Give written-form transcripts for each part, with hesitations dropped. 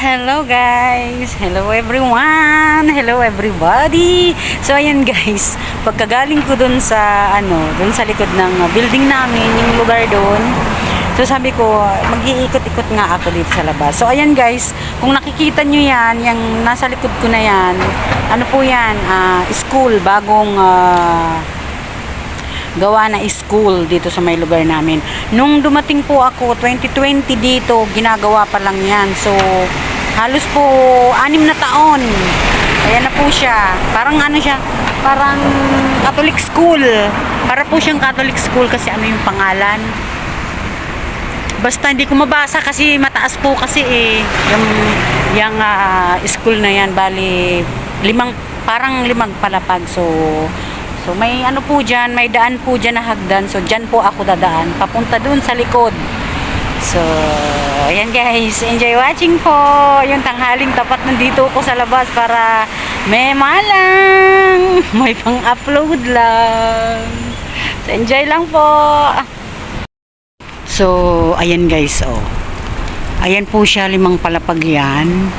Hello guys! Hello everyone! Hello everybody! So ayan guys, pagkagaling ko dun sa dun sa likod ng building namin, yung lugar dun. So sabi ko, mag-iikot-ikot nga ako dito sa labas. So ayan guys, kung nakikita nyo yan, yung nasa likod ko na yan, ano po yan, school, bagong gawa na school dito sa may lugar namin. Nung dumating po ako 2020 dito, ginagawa pa lang yan. So halos po 6 na taon. Ayan na po siya. Parang siya, parang Catholic school. Para po siyang Catholic school kasi yung pangalan. Basta hindi ko mabasa kasi mataas po kasi yung school na yan, bali parang limang palapag. So may po dyan, may daan po dyan na hagdan. So dyan po ako dadaan, papunta dun sa likod. So ayan guys, enjoy watching po. Yung tanghaling tapat nandito ko sa labas para may malang, may pang-upload lang. So enjoy lang po. So ayan guys, ayan po siya, 5 palapag yan.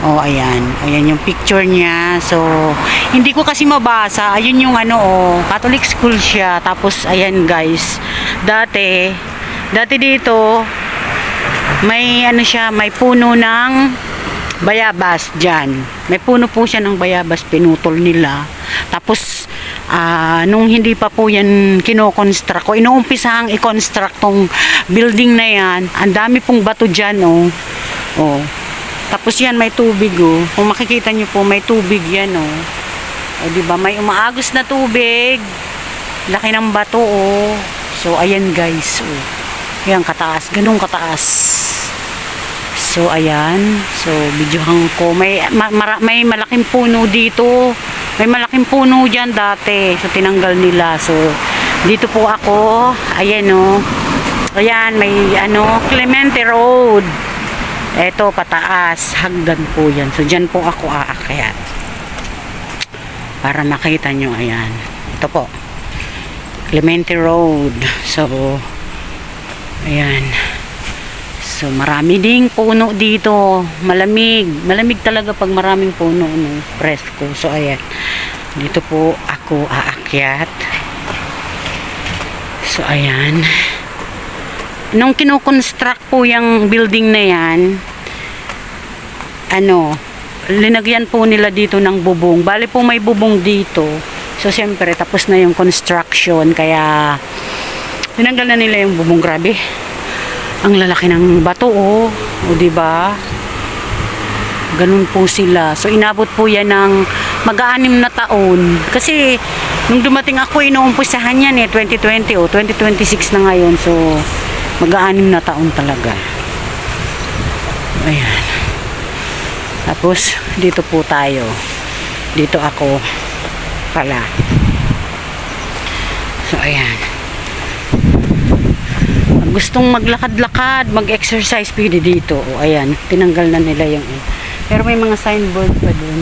Ayan yung picture niya. So hindi ko kasi mabasa. Ayun yung Catholic school siya. Tapos ayan guys, dati dito may siya, may puno ng bayabas diyan. May puno po siya ng bayabas, pinutol nila. Tapos nung hindi pa po yan kino-construct o inuumpisahang i-construct tong building na yan, ang dami pong bato diyan. Tapos yan, may tubig Kung makikita niyo po, may tubig yan di ba? May umaagos na tubig. Laki ng bato So ayan guys, yan kataas, ganun kataas. So ayan, so videohan ko. May malaking puno dito. May malaking puno diyan dati. So tinanggal nila. So dito po ako. Ayan Ayan, may Clemente Road. Eto, pataas, hagdan po yan. So, dyan po ako aakyat. Para makita nyo, ayan. Ito po. Clemente Road. So, ayan. So, marami ding puno dito. Malamig. Malamig talaga pag maraming puno, presko. So, ayan. Dito po ako aakyat. So, ayan. Nung kino-construct po yung building na yan, linagyan po nila dito ng bubong. Bali po may bubong dito. So siyempre tapos na yung construction, kaya tinanggal na nila yung bubong. Grabe. Ang lalaki ng bato di ba? Ganun po sila. So inabot po yan ng mag-6 na taon. Kasi nung dumating ako, inuumpisahan yan 2020 2026 na ngayon. So mag-6 na taon talaga. Ayan. Tapos dito po tayo. Dito ako pala. So ayan. Gustong maglakad-lakad, mag-exercise pwede dito. Ayan, tinanggal na nila yung pero may mga signboard pa dun.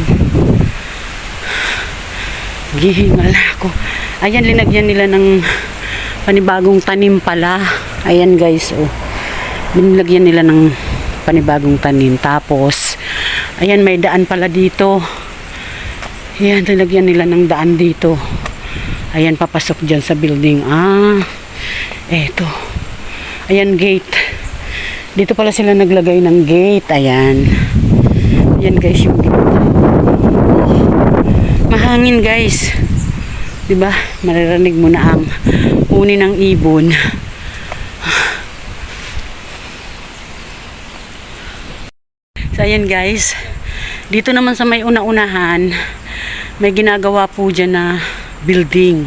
Gihingal ako. Ayan, linagyan nila ng panibagong tanim pala. Ayan guys, binilagyan nila ng panibagong tanim. Tapos ayan, may daan pala dito. Ayan, nilagyan nila ng daan dito. Ayan, papasok dyan sa building. Eto. Ayan, gate. Dito pala sila naglagay ng gate. Ayan. Ayan guys, yung gate. Mahangin guys. Diba? Maririnig mo na ang huni ng ibon. So ayan guys, dito naman sa may una-unahan, may ginagawa po dyan na building.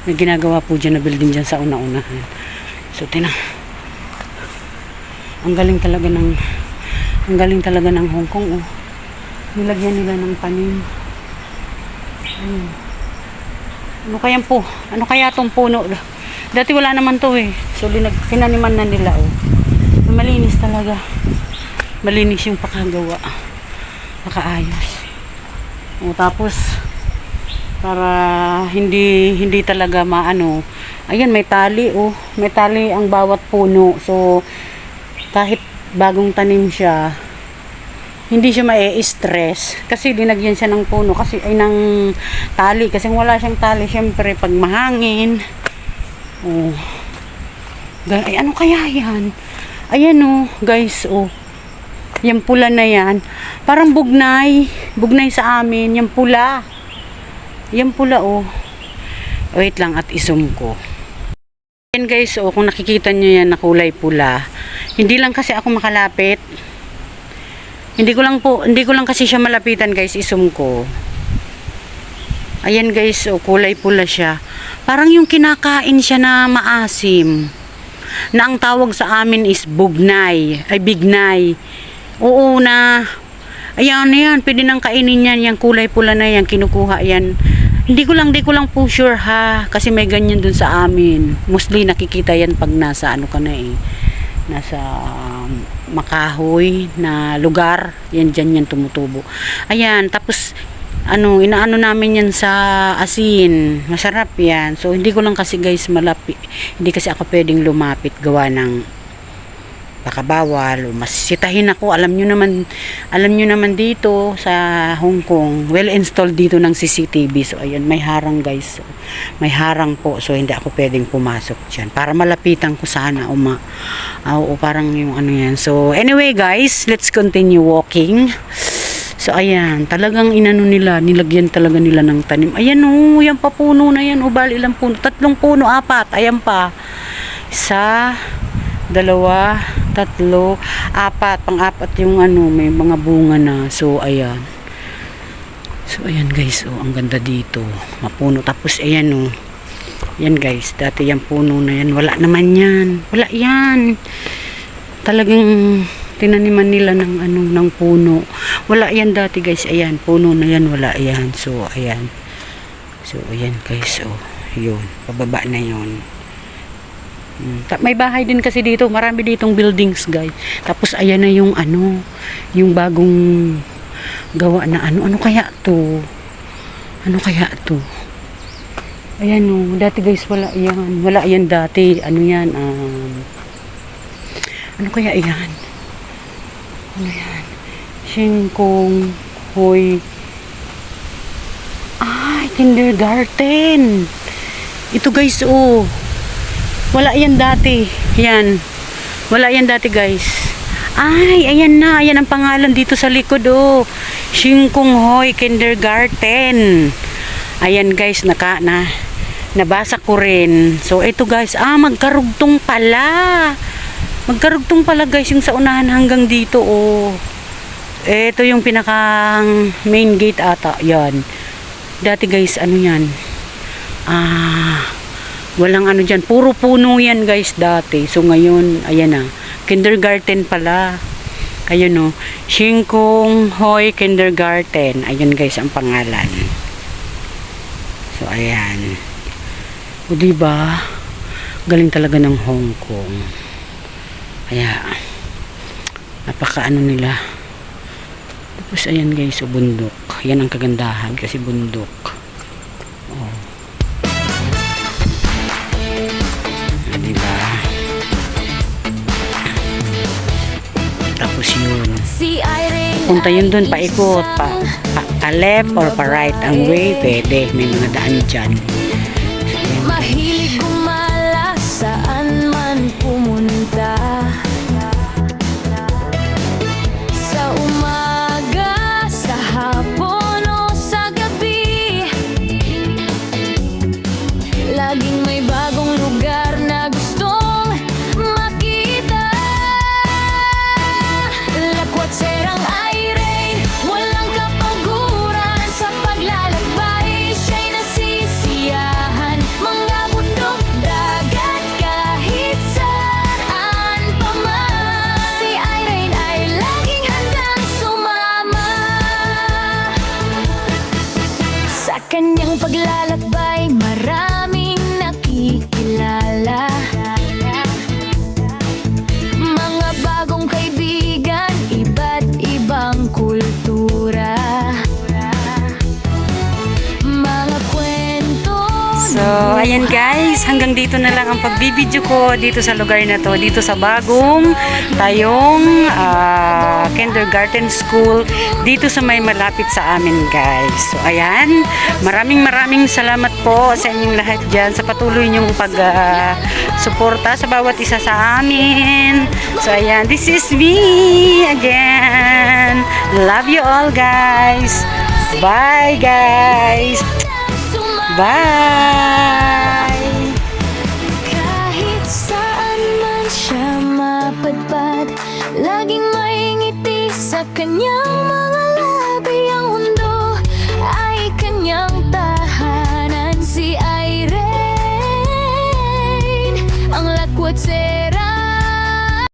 May ginagawa po dyan na building dyan sa una-unahan. So ang galing talaga ng Hong Kong nilagyan nila ng panin. Ano kaya tong puno? Dati wala naman to So pinaniman na nila malinis talaga. Malinis yung pakagawa. Nakaayos. Tapos para hindi talaga ayan, may tali May tali ang bawat puno. So kahit bagong tanim siya, hindi siya mai-stress kasi linagyan siya ng puno kasi ay ng tali kasi wala siyang tali syempre pag mahangin. Oh. Ay, ano kaya yan? Ayan oh, guys, oh. Yung pula na yan, parang bugnay sa amin, yung pula. Yung pula oh. Wait lang at isum ko. Ayan guys, oh, kung nakikita nyo yan na kulay pula, hindi lang kasi ako makalapit. Hindi ko lang kasi siya malapitan guys, isum ko. Ayan guys, oh, kulay pula siya. Parang yung kinakain siya na maasim. Na ang tawag sa amin is bugnay, ay bignay. Oo na. Ayan na yan, pwede nang kainin yan, yung kulay pula na yan, kinukuha yan. Hindi ko lang po sure ha, kasi may ganyan dun sa amin. Mostly nakikita yan pag nasa ano ka na eh, nasa makahoy na lugar, yan dyan yan tumutubo. Ayan, tapos ano, inaano namin yan sa asin, masarap yan. So hindi ko lang kasi guys malapit, hindi kasi ako pwedeng lumapit gawa ng baka bawal o masisitahin ako. Alam nyo naman dito sa Hong Kong, well installed dito ng CCTV. So ayan, may harang guys, so, may harang po, so hindi ako pwedeng pumasok dyan para malapitan ko sana o parang yung ano yan. So anyway guys, let's continue walking. So ayan, talagang inano nila, nilagyan talaga nila ng tanim. Ayan o, yan pa puno na yan, bali ilang puno, 3 puno, 4, ayan pa, 1, 2, 3, 4, pang-apat yung ano, may mga bunga na. So ayan, guys, oh, ang ganda dito, mapuno. Tapos ayan oh, yan guys, dati yung puno na yan, wala naman yan, wala yan, talagang tinaniman nila ng ano, ng puno, wala yan dati guys. Ayan, puno na yan, wala yan. So ayan, guys, oh, yun, pababa na yun. May bahay din kasi dito, marami ditong buildings guys. Tapos ayan na yung ano, yung bagong gawa na ano kaya to, ayan o, dati guys wala yan dati, ano yan, ano kaya yan, Shingkong Hoy, ay, kindergarten ito guys. Oh, wala yan dati. Yan. Wala yan dati guys. Ay, ayan na. Ayan ang pangalan dito sa likod oh. Shingkong Hoy Kindergarten. Ayan guys, nabasa ko rin. So ito guys, magkarugtong pala. Magkarugtong pala guys yung sa unahan hanggang dito oh. Ito yung pinakang main gate ata. Yan. Dati guys, ano yan? Walang ano dyan, puro puno yan guys dati. So ngayon, ayan na, kindergarten pala. Ayun o, Shingkong Hoy Kindergarten. Ayun guys ang pangalan. So ayan, o diba, galing talaga ng Hong Kong. Kaya napaka ano nila. Tapos ayan guys, o bundok. Yan ang kagandahan kasi bundok. Oh, diba? Tapos yun, punta yun dun, paikot pa left or pa right ang way, pwede, may mga daan dyan. Mahilig gumala saan man pumunta, sa umaga, sa hapon o sa gabi, laging may bagong lugar na gustong makita. Lakwat serang aire, walang kapaguran sa paglalakbay, siya'y nasisiyahan. Mga bundok ayan guys, hanggang dito na lang ang pagbibideo ko dito sa lugar na to, dito sa bagong tayong kindergarten school dito sa may malapit sa amin guys. So ayan, maraming salamat po sa inyong lahat dyan sa patuloy nyong suporta sa bawat isa sa amin. So ayan, this is me again. Love you all guys. Bye guys. Bye.